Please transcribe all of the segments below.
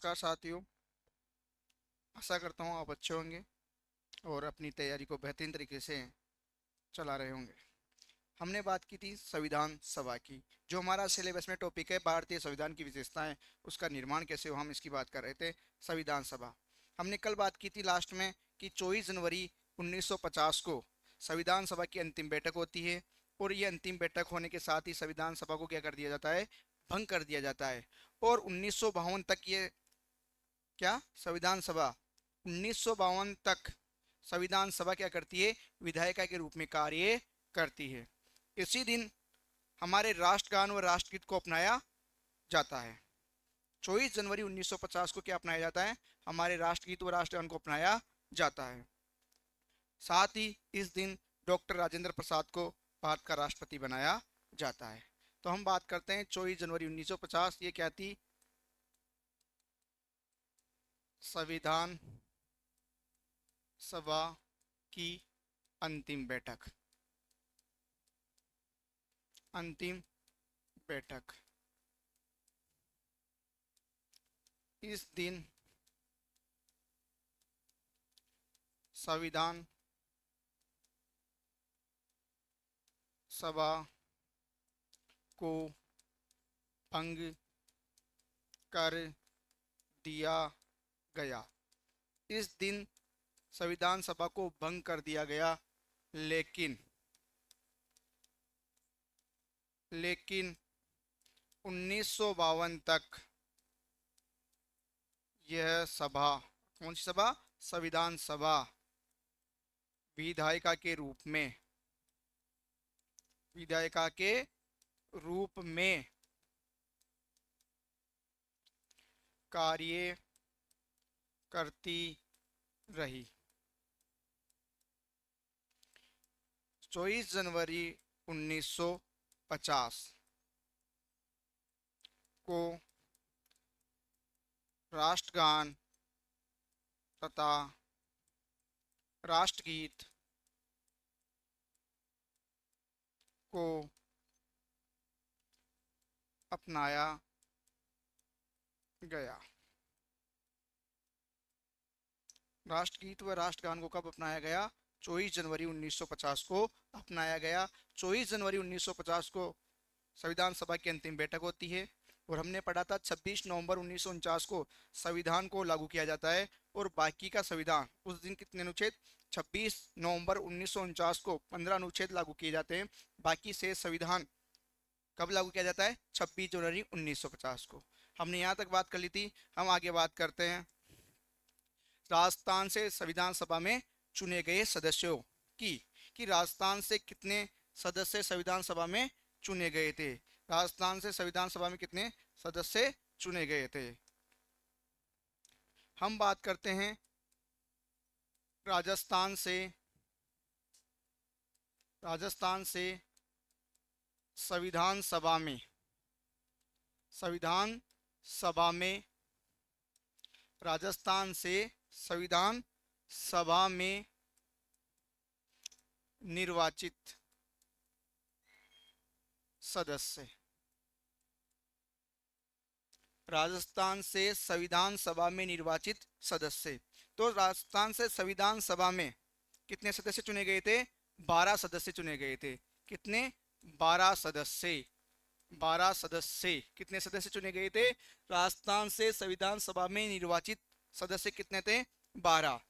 नमस्कार साथियों। आशा करता हूँ आप अच्छे होंगे और अपनी तैयारी को बेहतरीन तरीके से चला रहे होंगे। हमने बात की थी संविधान सभा की। जो हमारा सिलेबस में टॉपिक है भारतीय संविधान की विशेषताएं, उसका निर्माण कैसे हो, हम इसकी बात कर रहे थे। संविधान सभा हमने कल बात की थी लास्ट में कि 24 जनवरी 1950 को संविधान सभा की अंतिम बैठक होती है और ये अंतिम बैठक होने के साथ ही संविधान सभा को क्या कर दिया जाता है, भंग कर दिया जाता है। और 1952 तक ये क्या संविधान सभा 1952 तक संविधान सभा क्या करती है, विधायिका के रूप में कार्य करती है। इसी दिन हमारे राष्ट्रगान व राष्ट्रगीत को अपनाया जाता है। 24 जनवरी 1950 को क्या अपनाया जाता है, हमारे राष्ट्रगीत व राष्ट्रगान को अपनाया जाता है। साथ ही इस दिन डॉक्टर राजेंद्र प्रसाद को भारत का राष्ट्रपति बनाया जाता है। तो हम बात करते हैं 24 जनवरी 1950, ये क्या थी, संविधान सभा की अंतिम बैठक। अंतिम बैठक इस दिन संविधान सभा को भंग कर दिया गया। इस दिन संविधान सभा को भंग कर दिया गया, लेकिन 1952 तक यह सभा, कौन सी सभा, संविधान सभा, विधायिका के रूप में, विधायिका के रूप में कार्य करती रही। 24 जनवरी 1950 को राष्ट्रगान तथा राष्ट्रगीत को अपनाया गया। राष्ट्रगीत व राष्ट्रगान को कब अपनाया गया, 24 जनवरी 1950 को अपनाया गया। 24 जनवरी 1950 को संविधान सभा की अंतिम बैठक होती है और हमने पढ़ा था 26 नवंबर 1949 को संविधान को लागू किया जाता है। और बाकी का संविधान उस दिन कितने अनुच्छेद, 26 नवंबर 1949 को 15 अनुच्छेद लागू किए जाते हैं। बाकी से संविधान कब लागू किया जाता है, 26 जनवरी 1950 को। हमने यहाँ तक बात कर ली थी। हम आगे बात करते हैं राजस्थान से संविधान सभा में चुने गए सदस्यों की, कि राजस्थान से कितने सदस्य संविधान सभा में चुने गए थे। राजस्थान से संविधान सभा में कितने सदस्य चुने गए थे। हम बात करते हैं राजस्थान से, राजस्थान से संविधान सभा में, संविधान सभा में, राजस्थान से संविधान सभा में निर्वाचित सदस्य, राजस्थान से संविधान सभा में निर्वाचित सदस्य। तो राजस्थान से संविधान सभा में कितने सदस्य चुने गए थे, 12 सदस्य चुने गए थे। कितने, 12 सदस्य, 12 सदस्य, कितने सदस्य चुने गए थे, राजस्थान से संविधान सभा में निर्वाचित सदस्य कितने थे, 12।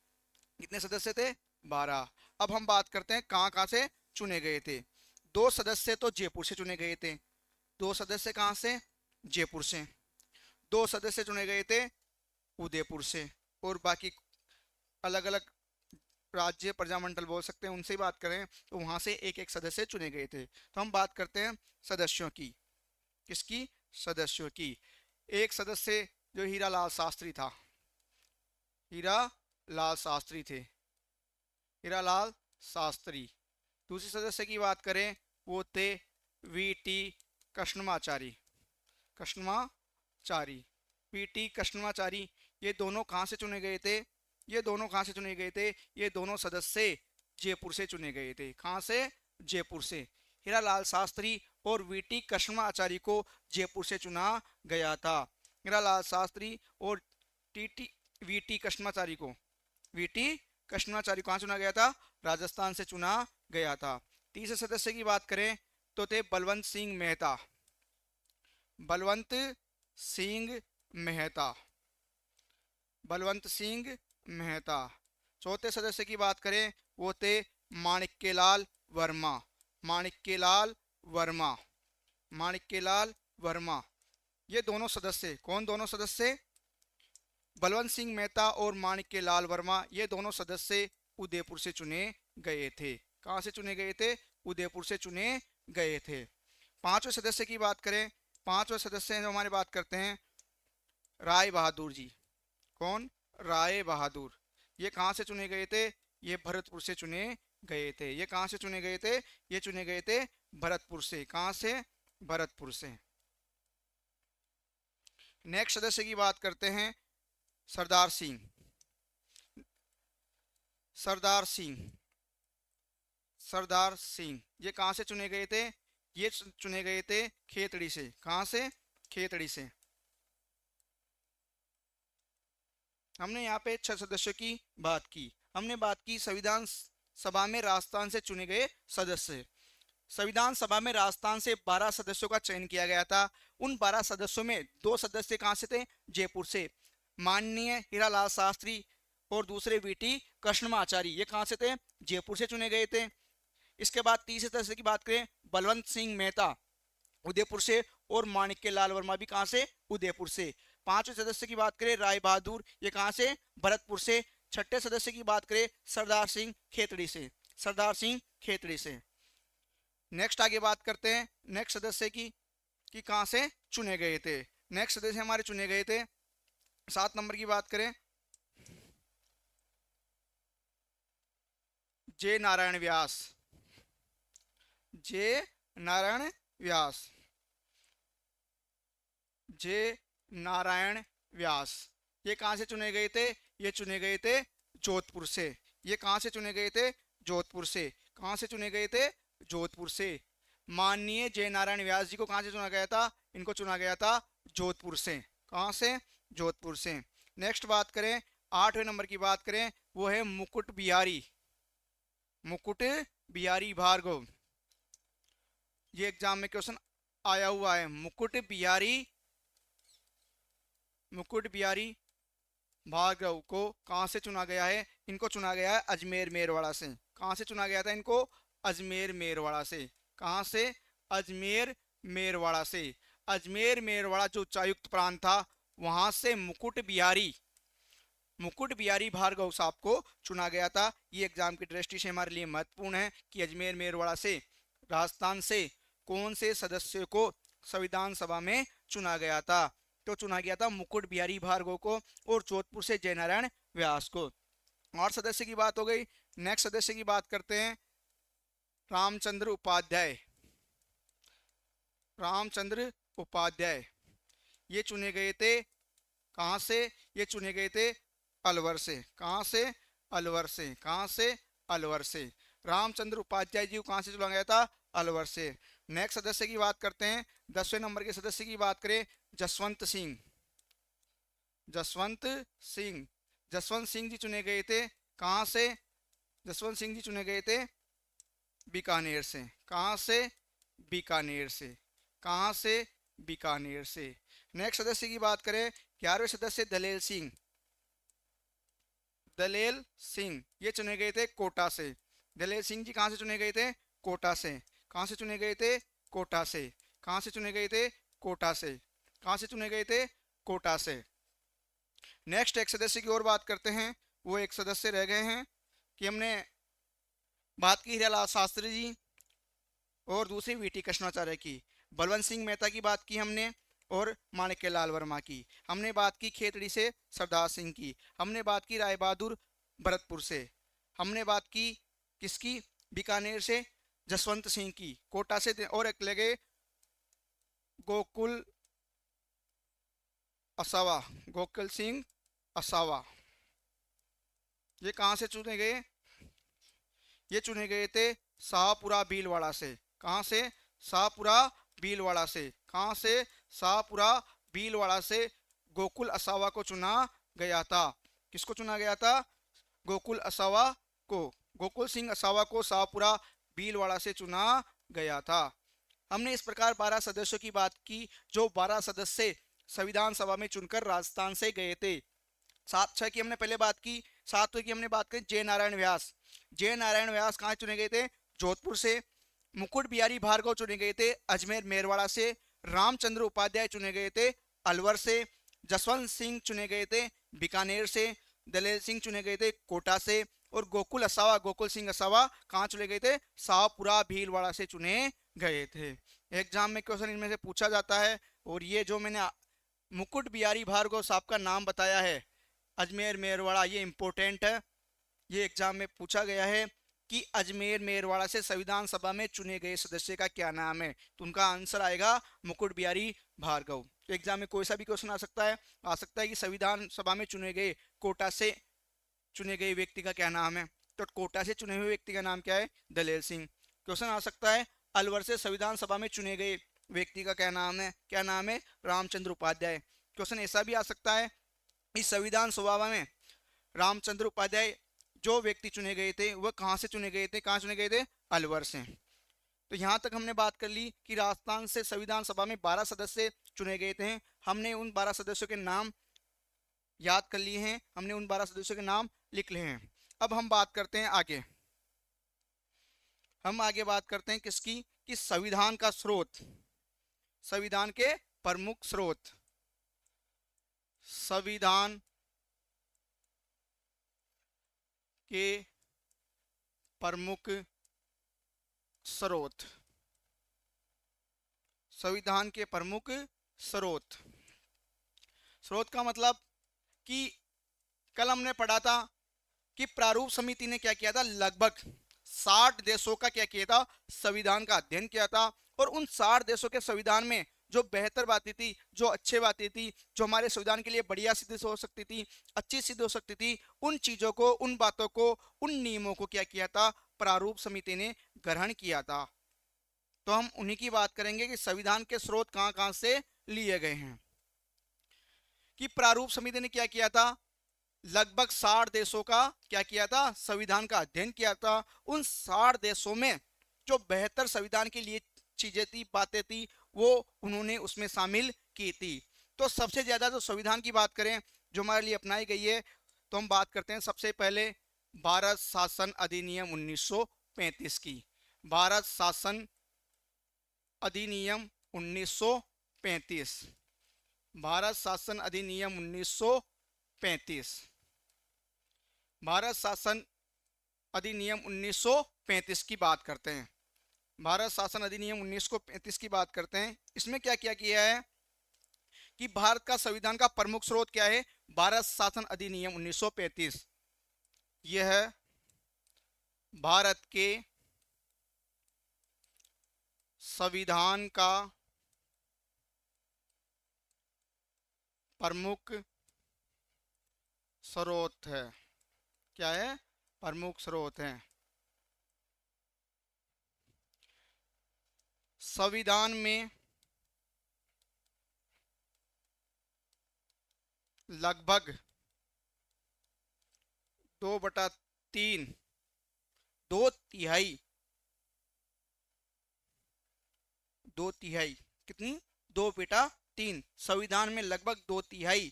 कितने सदस्य थे, 12। अब हम बात करते हैं कहाँ कहाँ से चुने गए थे। 2 सदस्य तो जयपुर से चुने गए थे। 2 सदस्य कहाँ से, जयपुर से। 2 सदस्य चुने गए थे उदयपुर से। और बाकी अलग अलग राज्य प्रजामंडल बोल सकते हैं, उनसे बात करें तो वहां से एक एक सदस्य चुने गए थे। तो हम बात करते हैं सदस्यों की। किसकी, सदस्यों की। एक सदस्य जो हीरा लाल शास्त्री था, हीरा लाल शास्त्री थे, हीरा लाल शास्त्री। दूसरे सदस्य की बात करें वो थे वी.टी. कृष्णमाचारी, कृष्णमाचारी, वी.टी. कृष्णमाचारी। ये दोनों कहाँ से चुने गए थे, ये दोनों कहाँ से चुने गए थे, ये दोनों सदस्य जयपुर से चुने गए थे। कहाँ से, जयपुर से। हीरालाल शास्त्री और वी.टी. कृष्णमाचारी को जयपुर से चुना गया था। हीरालाल शास्त्री और टी वीटी कृष्णाचारी को, वीटी कृष्णाचारी कहाँ चुना गया था? राजस्थान से चुना गया था। तीसरे सदस्य की बात करें तो थे बलवंत सिंह मेहता, बलवंत सिंह मेहता, बलवंत सिंह मेहता। चौथे सदस्य की बात करें वो थे माणिक्यलाल वर्मा, माणिक्यलाल वर्मा, माणिक्यलाल वर्मा। ये दोनों सदस्य, कौन दोनों सदस्य? बलवंत सिंह मेहता और माणिक्यलाल वर्मा, ये दोनों सदस्य उदयपुर से चुने गए थे। कहाँ से चुने गए थे? उदयपुर से चुने गए थे। पांचवें सदस्य की बात करें, पांचवें सदस्य जो हमारे बात करते हैं राय बहादुर जी। कौन? राय बहादुर। ये कहाँ से चुने गए थे? ये भरतपुर से चुने गए थे। ये कहाँ से चुने गए थे? ये चुने गए थे भरतपुर से। कहाँ से? भरतपुर से। नेक्स्ट सदस्य की बात करते हैं सरदार सिंह, सरदार सिंह, सरदार सिंह। ये कहाँ से चुने गए थे? ये चुने गए थे खेतड़ी से। कहाँ से? खेतड़ी से। हमने यहाँ पे 6 सदस्यों की बात की। हमने बात की संविधान सभा में राजस्थान से चुने गए सदस्य। संविधान सभा में राजस्थान से 12 सदस्यों का चयन किया गया था। उन 12 सदस्यों में 2 सदस्य कहाँ से थे? जयपुर से, माननीय हीरालाल शास्त्री और दूसरे वीटी कृष्णमाचारी। ये कहाँ से थे? जयपुर से चुने गए थे। इसके बाद तीसरे सदस्य की बात करें बलवंत सिंह मेहता उदयपुर से, और माणिक्यलाल वर्मा भी कहाँ से? उदयपुर से। पांचवें सदस्य की बात करें राय बहादुर, ये कहाँ से? भरतपुर से। छठे सदस्य की बात करें सरदार सिंह खेतड़ी से, सरदार सिंह खेतड़ी से। नेक्स्ट आगे बात करते हैं नेक्स्ट सदस्य की कि कहाँ से चुने गए थे। नेक्स्ट सदस्य हमारे चुने गए थे 7 नंबर की बात करें जे नारायण व्यास, जे नारायण व्यास, जे नारायण व्यास। ये कहाँ से चुने गए थे? ये चुने गए थे जोधपुर से। ये कहाँ से चुने गए थे? जोधपुर से। कहाँ से चुने गए थे? जोधपुर से। माननीय जय नारायण व्यास जी को कहाँ से चुना गया था? इनको चुना गया था जोधपुर से। कहाँ से? जोधपुर से। नेक्स्ट बात करें 8वें नंबर की बात करें वो है मुकुट बिहारी, मुकुट बिहारी भार्गव। ये एग्जाम में क्वेश्चन आया हुआ है। मुकुट बिहारी, मुकुट बिहारी भार्गव को कहाँ से चुना गया है? इनको चुना गया है अजमेर मेरवाड़ा से। कहाँ से चुना गया था इनको? अजमेर मेरवाड़ा से। कहाँ से? अजमेर मेरवाड़ा से। अजमेर मेरवाड़ा जो उच्चायुक्त प्रांत था वहां से मुकुट बिहारी भार्गव साहब को चुना गया था। ये एग्जाम की दृष्टि से हमारे लिए महत्वपूर्ण है कि अजमेर मेरवाड़ा से राजस्थान से कौन से सदस्य को संविधान सभा में चुना गया था? तो चुना गया था मुकुट बिहारी भार्गव को और जोधपुर से जयनारायण व्यास को। और सदस्य की बात हो गई। नेक्स्ट सदस्य की बात करते हैं रामचंद्र उपाध्याय, रामचंद्र उपाध्याय। ये चुने गए थे कहाँ से? ये चुने गए थे अलवर से। कहाँ से? अलवर से। कहाँ से? अलवर से। रामचंद्र उपाध्याय जी को कहाँ से चुना गया था? अलवर से। नेक्स्ट सदस्य की बात करते हैं 10वें नंबर के सदस्य की बात करें जसवंत सिंह, जसवंत सिंह। जसवंत सिंह जी चुने गए थे कहाँ से? जसवंत सिंह जी चुने गए थे बीकानेर से। कहाँ से? बीकानेर से। कहाँ से? बीकानेर से। नेक्स्ट सदस्य की बात करें 11वें सदस्य दलेल सिंह, दलेल सिंह। ये चुने गए थे कोटा से। दलेल सिंह जी कहाँ से चुने गए थे? कोटा से। कहाँ से चुने गए थे? कोटा से। कहाँ से चुने गए थे? कोटा से। कहाँ से चुने गए थे? कोटा से। नेक्स्ट एक सदस्य की और बात करते हैं। वो एक सदस्य रह गए हैं कि हमने बात की हीरालाल शास्त्री जी और दूसरी वीटी कृष्णाचार्य की। बलवंत सिंह मेहता की बात की हमने और माणिक्यलाल वर्मा की। हमने बात की खेतड़ी से सरदार सिंह की। हमने बात की राय बहादुर भरतपुर से। हमने बात की किसकी? बीकानेर से जसवंत सिंह की। कोटा से और एक लगे गोकुल असावा, गोकुल सिंह असावा। ये कहाँ से चुने गए? ये चुने गए थे शाहपुरा भीलवाड़ा से। कहाँ से? शाहपुरा भीलवाड़ा से। कहाँ से? शाहपुरा भीलवाड़ा से गोकुल असावा को चुना गया था। किसको चुना गया था? गोकुल असावा को, गोकुल सिंह असावा को शाहपुरा भीलवाड़ा से चुना गया था। हमने इस प्रकार 12 सदस्यों की बात की जो 12 सदस्य संविधान सभा में चुनकर राजस्थान से गए थे। 7 6 की हमने पहले बात की। 7वें की हमने बात की जय नारायण व्यास। जय नारायण व्यास कहाँ चुने गए थे? जोधपुर से। मुकुट बिहारी भार्गव चुने गए थे अजमेर मेरवाड़ा से। रामचंद्र उपाध्याय चुने गए थे अलवर से। जसवंत सिंह चुने गए थे बीकानेर से। दलेल सिंह चुने गए थे कोटा से। और गोकुल असावा, गोकुल सिंह असावा कहाँ चुने गए थे? शाहपुरा भीलवाड़ा से चुने गए थे। एग्जाम में क्वेश्चन इनमें से पूछा जाता है। और ये जो मैंने मुकुट बिहारी भार्गव साहब का नाम बताया है अजमेर मेरवाड़ा, ये इंपॉर्टेंट है। ये एग्जाम में पूछा गया है कि अजमेर मेरवाड़ा से संविधान सभा में चुने गए सदस्य का क्या नाम है, तो उनका आंसर आएगा मुकुट बिहारी भार्गव। तो एग्जाम में कोई सा भी क्वेश्चन आ सकता है। आ सकता है कि संविधान सभा में चुने गए कोटा से चुने गए व्यक्ति का क्या नाम है, तो कोटा से चुने हुए व्यक्ति का नाम क्या है? दलेल सिंह। क्वेश्चन आ सकता है अलवर से संविधान सभा में चुने गए व्यक्ति का क्या नाम है? क्या नाम है? रामचंद्र उपाध्याय। क्वेश्चन ऐसा भी आ सकता है इस संविधान सभा में रामचंद्र उपाध्याय जो व्यक्ति चुने गए थे वह कहाँ से चुने गए थे? कहाँ चुने गए थे? अलवर से। तो यहाँ तक हमने बात कर ली कि राजस्थान से संविधान सभा में 12 सदस्य चुने गए थे। हमने उन 12 सदस्यों के नाम याद कर लिए हैं, हमने उन 12 सदस्यों के नाम लिख लिए हैं। अब हम बात करते हैं आगे। हम आगे बात करते हैं किसकी? कि संविधान का स्रोत, संविधान के प्रमुख स्रोत। संविधान के प्रमुख स्रोत, संविधान के प्रमुख स्रोत। स्रोत का मतलब कि कल हमने पढ़ा था कि प्रारूप समिति ने क्या किया था? लगभग 60 देशों का क्या किया था? संविधान का अध्ययन किया था। और उन 60 देशों के संविधान में जो बेहतर बातें थी, जो अच्छी बातें थी, जो हमारे संविधान के लिए बढ़िया सिद्ध हो सकती थी, अच्छी सिद्ध हो सकती थी, उन चीजों को, उन बातों को, उन नियमों को क्या किया था? प्रारूप समिति ने ग्रहण किया था। तो हम उन्हीं की बात करेंगे कि संविधान के स्रोत कहाँ कहाँ से लिए गए हैं। कि प्रारूप समिति ने क्या किया था? लगभग 60 देशों का क्या किया था? संविधान का अध्ययन किया था। उन 60 देशों में जो बेहतर संविधान के लिए चीजें थी, बातें थी, वो उन्होंने उसमें शामिल की थी। तो सबसे ज्यादा जो संविधान की बात करें जो हमारे लिए अपनाई गई है, तो हम बात करते हैं सबसे पहले भारत शासन अधिनियम 1935 की। भारत शासन अधिनियम 1935। भारत शासन अधिनियम 1935। भारत शासन अधिनियम 1935 की बात करते हैं। भारत शासन अधिनियम 1935 की बात करते हैं। इसमें क्या क्या किया है कि भारत का संविधान का प्रमुख स्रोत क्या है? भारत शासन अधिनियम 1935। यह है भारत के संविधान का प्रमुख स्रोत है। क्या है? प्रमुख स्रोत है। संविधान में लगभग 2/3, 2/3, 2/3 कितनी? 2/3 संविधान में लगभग 2/3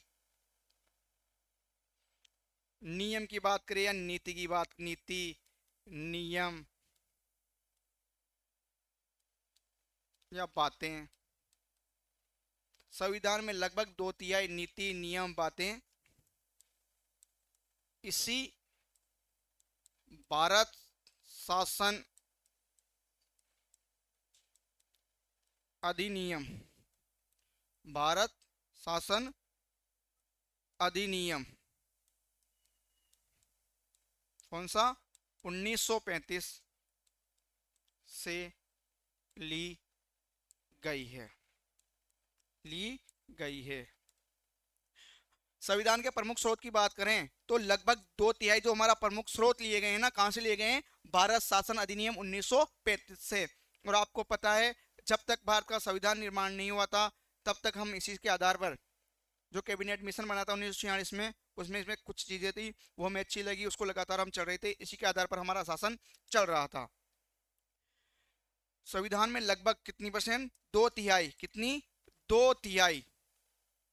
नियम की बात करें या नीति की बात, नीति, नियम या बातें, संविधान में लगभग 2/3 नीति, नियम, बातें इसी भारत शासन अधिनियम, भारत शासन अधिनियम कौन सा? 1935 से ली गई है, ली गई है। संविधान के प्रमुख स्रोत की बात करें तो लगभग 2/3 जो हमारा प्रमुख स्रोत लिए गए हैं ना, कहां से लिए गए हैं? भारत शासन अधिनियम 1935 से। और आपको पता है जब तक भारत का संविधान निर्माण नहीं हुआ था तब तक हम इसी के आधार पर जो कैबिनेट मिशन बना था 1946 में, उसमें इसमें कुछ चीजें थी वो हमें अच्छी लगी, उसको लगातार हम चल रहे थे, इसी के आधार पर हमारा शासन चल रहा था। संविधान में लगभग कितनी परसेंट, 2/3, कितनी, 2/3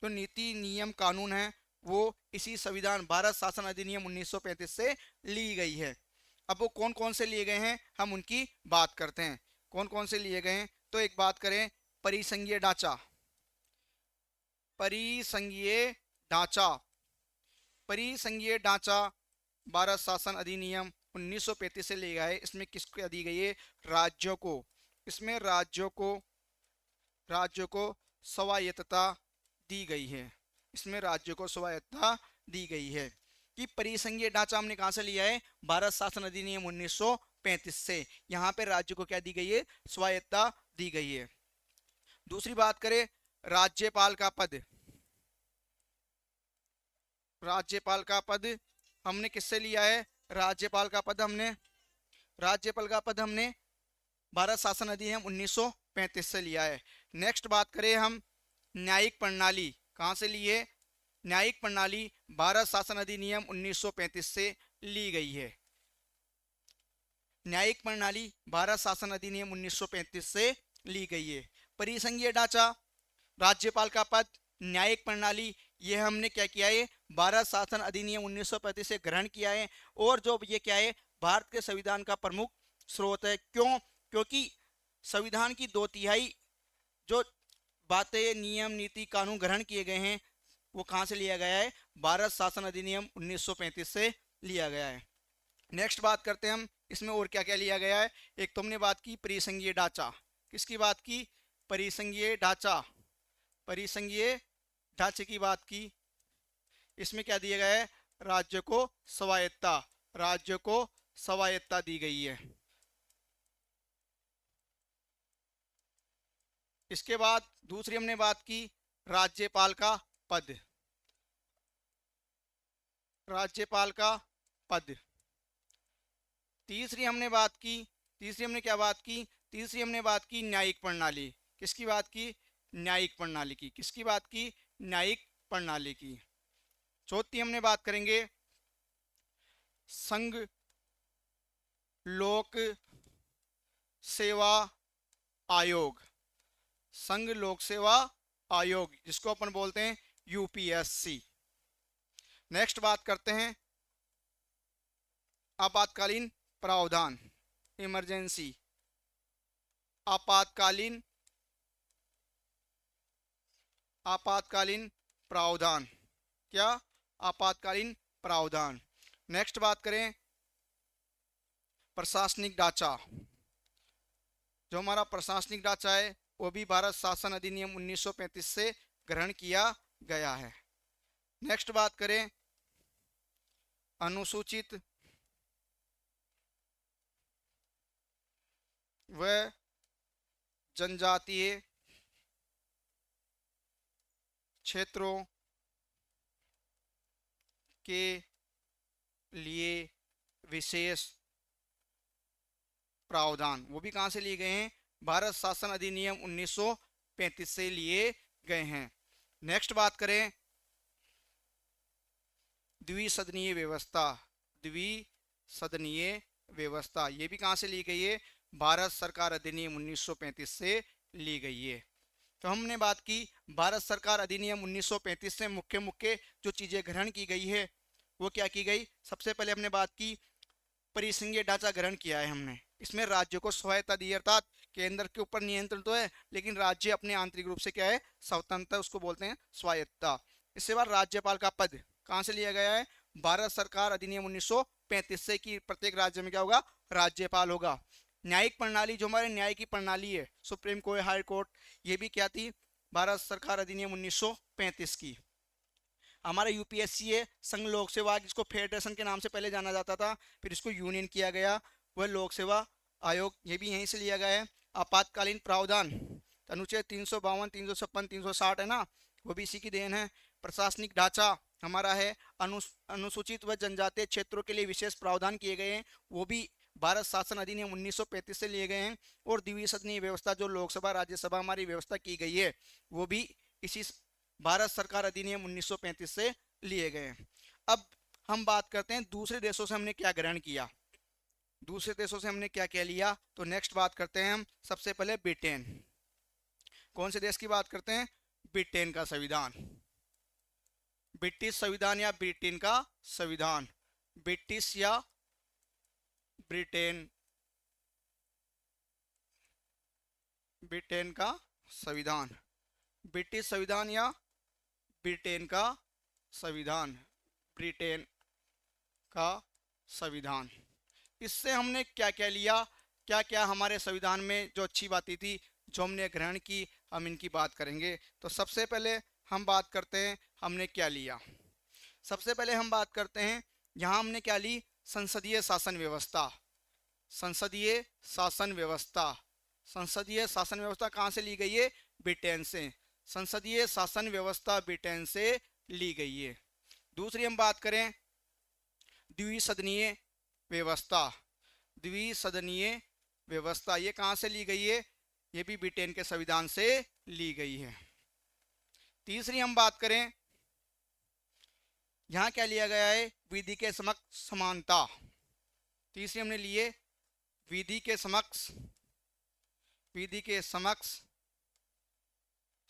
जो नीति नियम कानून है वो इसी संविधान भारत शासन अधिनियम 1935 से ली गई है। अब वो कौन कौन से लिए गए हैं हम उनकी बात करते हैं, कौन कौन से लिए गए हैं। तो एक बात करें, परिसंघीय ढांचा, परिसंघीय ढांचा, परिसंघीय ढांचा भारत शासन अधिनियम 1935 से लिया है। इसमें किसको दी गई है, राज्यों को, इसमें राज्यों को स्वायत्तता दी गई है, इसमें राज्यों को स्वायत्तता दी गई है। कि परिसंघीय ढांचा हमने कहां से लिया है, भारत शासन अधिनियम 1935 से। यहाँ पे राज्य को क्या दी गई है, स्वायत्तता दी गई है। दूसरी बात करें, राज्यपाल का पद, राज्यपाल का पद हमने किससे लिया है, राज्यपाल का पद हमने, राज्यपाल का पद हमने भारत शासन अधिनियम 1935 से लिया है। नेक्स्ट बात करें हम, न्यायिक प्रणाली कहां से ली है, न्यायिक प्रणाली भारत शासन अधिनियम 1935 से ली गई है। न्यायिक प्रणाली भारत शासन अधिनियम 1935 से ली गई है। परिसंघीय ढांचा, राज्यपाल का पद, न्यायिक प्रणाली, ये हमने क्या किया है, भारत शासन अधिनियम 1935 से ग्रहण किया है। और जो ये क्या है, भारत के संविधान का प्रमुख स्रोत है। क्यों, क्योंकि संविधान की 2/3 जो बातें, नियम, नीति, कानून ग्रहण किए गए हैं वो कहां से लिया गया है, भारत शासन अधिनियम 1935 से लिया गया है। नेक्स्ट बात करते हैं हम, इसमें और क्या क्या लिया गया है। एक तो हमने बात की परिसंघीय ढांचा, किसकी बात की, परिसंघीय ढांचा, परिसंघीय ढांचे की बात की। इसमें क्या दिया गया है, राज्य को स्वायत्तता, राज्य को स्वायत्तता दी गई है। इसके बाद दूसरी हमने बात की राज्यपाल का पद, राज्यपाल का पद। तीसरी हमने बात की, तीसरी हमने क्या बात की, तीसरी हमने बात की न्यायिक प्रणाली, किसकी बात की, न्यायिक प्रणाली की, किसकी बात की, न्यायिक प्रणाली की। चौथी हमने बात करेंगे संघ लोक सेवा आयोग, संघ लोक सेवा आयोग जिसको अपन बोलते हैं यूपीएससी। नेक्स्ट बात करते हैं आपातकालीन प्रावधान, इमरजेंसी, आपातकालीन, आपातकालीन प्रावधान, क्या, आपातकालीन प्रावधान। नेक्स्ट बात करें प्रशासनिक ढांचा, जो हमारा प्रशासनिक ढांचा है वो भी भारत शासन अधिनियम 1935 से ग्रहण किया गया है। नेक्स्ट बात करें अनुसूचित व जनजातीय क्षेत्रों के लिए विशेष प्रावधान, वो भी कहां से लिए गए हैं, भारत शासन अधिनियम 1935 से लिए गए हैं। नेक्स्ट बात करें द्विसदनीय व्यवस्था, द्विसदनीय व्यवस्था, ये भी कहां से ली गई है, भारत सरकार अधिनियम 1935 से ली गई है। तो हमने बात की भारत सरकार अधिनियम 1935 से मुख्य मुख्य जो चीजें ग्रहण की गई है वो क्या की गई। सबसे पहले हमने बात की परिसंघीय ढांचा ग्रहण किया है हमने, इसमें राज्यों को स्वायत्तता दी, अर्थात केंद्र के ऊपर नियंत्रण तो है लेकिन राज्य अपने आंतरिक रूप से क्या है, स्वतंत्र, उसको बोलते हैं स्वायत्तता। इसके बाद राज्यपाल का पद कहां से लिया गया है, भारत सरकार अधिनियम 1935 से, कि प्रत्येक राज्य में क्या होगा, राज्यपाल होगा। न्यायिक प्रणाली, जो हमारे न्याय की प्रणाली है, सुप्रीम कोर्ट, हाई कोर्ट, ये भी क्या थी, भारत सरकार अधिनियम 1935 की। हमारा यूपीएससी है संघ लोक सेवा, जिसको फेडरेशन के नाम से पहले जाना जाता था, फिर इसको यूनियन किया गया, वह लोक सेवा आयोग, ये भी यहीं से लिया गया है। आपातकालीन प्रावधान, अनुच्छेद 352, 356, 360 है ना, वो भी इसी की देन है। प्रशासनिक ढांचा हमारा है, अनुसूचित व जनजातीय क्षेत्रों के लिए विशेष प्रावधान किए गए हैं, वो भी भारत शासन अधिनियम 1935 से लिए गए हैं। और द्विसदनीय व्यवस्था, जो लोकसभा राज्यसभा हमारी व्यवस्था की गई है, वो भी इसी भारत सरकार अधिनियम 1935 से लिए गए हैं। अब हम बात करते हैं दूसरे देशों से हमने क्या ग्रहण किया, दूसरे देशों से हमने क्या क्या लिया। तो नेक्स्ट बात करते हैं हम सबसे पहले ब्रिटेन। कौन से देश की बात करते हैं? ब्रिटेन का संविधान, ब्रिटिश संविधान या ब्रिटेन का संविधान, ब्रिटिश या ब्रिटेन, ब्रिटेन का संविधान, ब्रिटिश संविधान या ब्रिटेन का संविधान, ब्रिटेन का संविधान। इससे हमने क्या क्या लिया, क्या क्या हमारे संविधान में जो अच्छी बातें थी जो हमने ग्रहण की, हम इनकी बात करेंगे। तो सबसे पहले हम बात करते हैं हमने क्या लिया। सबसे पहले हम बात करते हैं यहाँ हमने क्या ली, संसदीय शासन व्यवस्था। संसदीय शासन व्यवस्था, संसदीय शासन व्यवस्था कहाँ से ली गई है? ब्रिटेन से। संसदीय शासन व्यवस्था ब्रिटेन से ली गई है। दूसरी हम बात करें द्विसदनीय व्यवस्था, द्विसदनीय व्यवस्था ये कहाँ से ली गई है? ये भी ब्रिटेन के संविधान से ली गई है। तीसरी हम बात करें यहाँ क्या लिया गया है? विधि के समक्ष समानता। तीसरी हमने लिए विधि के समक्ष, विधि के समक्ष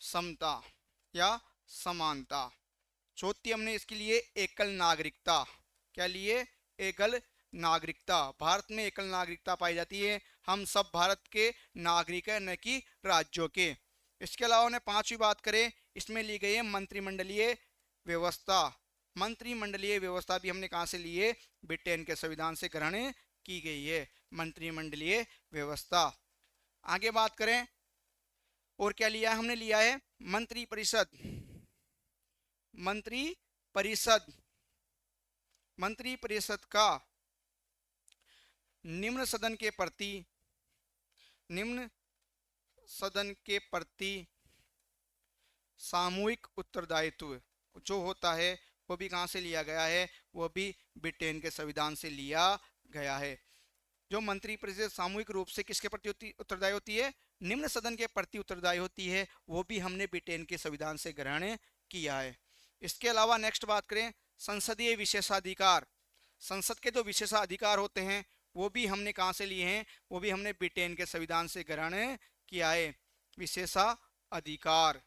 समता या समानता। चौथी हमने इसके लिए एकल नागरिकता। क्या लिए? एकल नागरिकता। भारत में एकल नागरिकता पाई जाती है, हम सब भारत के नागरिक हैं न कि राज्यों के। इसके अलावा हमने पांचवी बात करें, इसमें ली गई है मंत्रिमंडलीय व्यवस्था। मंत्रिमंडलीय व्यवस्था भी हमने कहाँ से ली है? ब्रिटेन के संविधान से ग्रहण की गई है मंत्रिमंडलीय व्यवस्था। आगे बात करें और क्या लिया? हमने लिया है मंत्री परिषद, मंत्री परिषद, मंत्री परिषद का निम्न सदन के प्रति, निम्न सदन के प्रति सामूहिक उत्तरदायित्व जो होता है वो भी कहाँ से लिया गया है? वो भी ब्रिटेन के संविधान से लिया गया है। जो मंत्री परिषद सामूहिक रूप से किसके प्रति उत्तरदायी होती है? निम्न सदन के प्रति उत्तरदायी होती है, वो भी हमने ब्रिटेन के संविधान से ग्रहण किया है। इसके अलावा नेक्स्ट बात करें संसदीय विशेषाधिकार। संसद के जो विशेषाधिकार होते हैं वो भी हमने कहाँ से लिए हैं? वो भी हमने ब्रिटेन के संविधान से ग्रहण किया है। विशेषाधिकार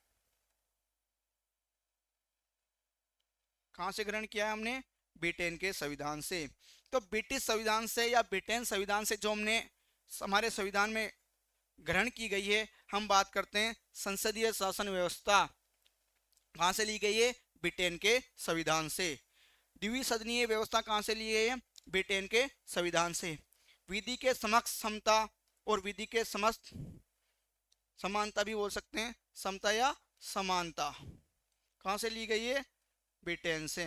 कहाँ से ग्रहण किया है हमने? ब्रिटेन के संविधान से। तो ब्रिटिश संविधान से या ब्रिटेन संविधान से जो हमने हमारे संविधान में ग्रहण की गई है, हम बात करते हैं संसदीय शासन व्यवस्था कहाँ से ली गई है? ब्रिटेन के संविधान से। द्विसदनीय व्यवस्था कहाँ से ली गई है? ब्रिटेन के संविधान से। विधि के समक्ष समता और विधि के समस्त समानता भी बोल सकते हैं, समता या समानता कहाँ से ली गई है? ब्रिटेन से।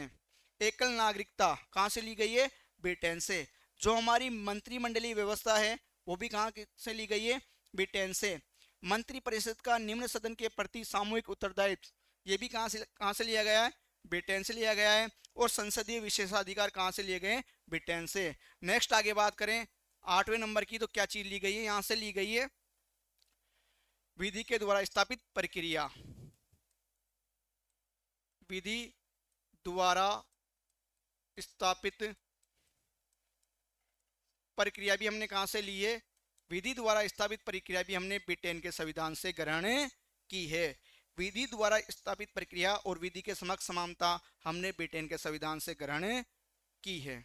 एकल नागरिकता कहाँ से ली गई है? ब्रिटेन से। जो हमारी मंत्रिमंडलीय व्यवस्था है वो भी कहाँ से ली गई है? ब्रिटेन से। मंत्री परिषद का निम्न सदन के प्रति सामूहिक उत्तरदायित्व ये भी कहाँ से लिया गया है? ब्रिटेन से लिया गया है। और संसदीय विशेषाधिकार कहाँ से लिए गए? ब्रिटेन से। नेक्स्ट आगे बात करें 8वें नंबर की, तो क्या चीज ली गई है? यहाँ से ली गई है विधि के द्वारा स्थापित प्रक्रिया। विधि द्वारा स्थापित प्रक्रिया भी हमने कहाँ से ली है? विधि द्वारा स्थापित प्रक्रिया भी हमने ब्रिटेन के संविधान से ग्रहण की है। विधि द्वारा स्थापित प्रक्रिया और विधि के समक्ष समानता हमने ब्रिटेन के संविधान से ग्रहण की है।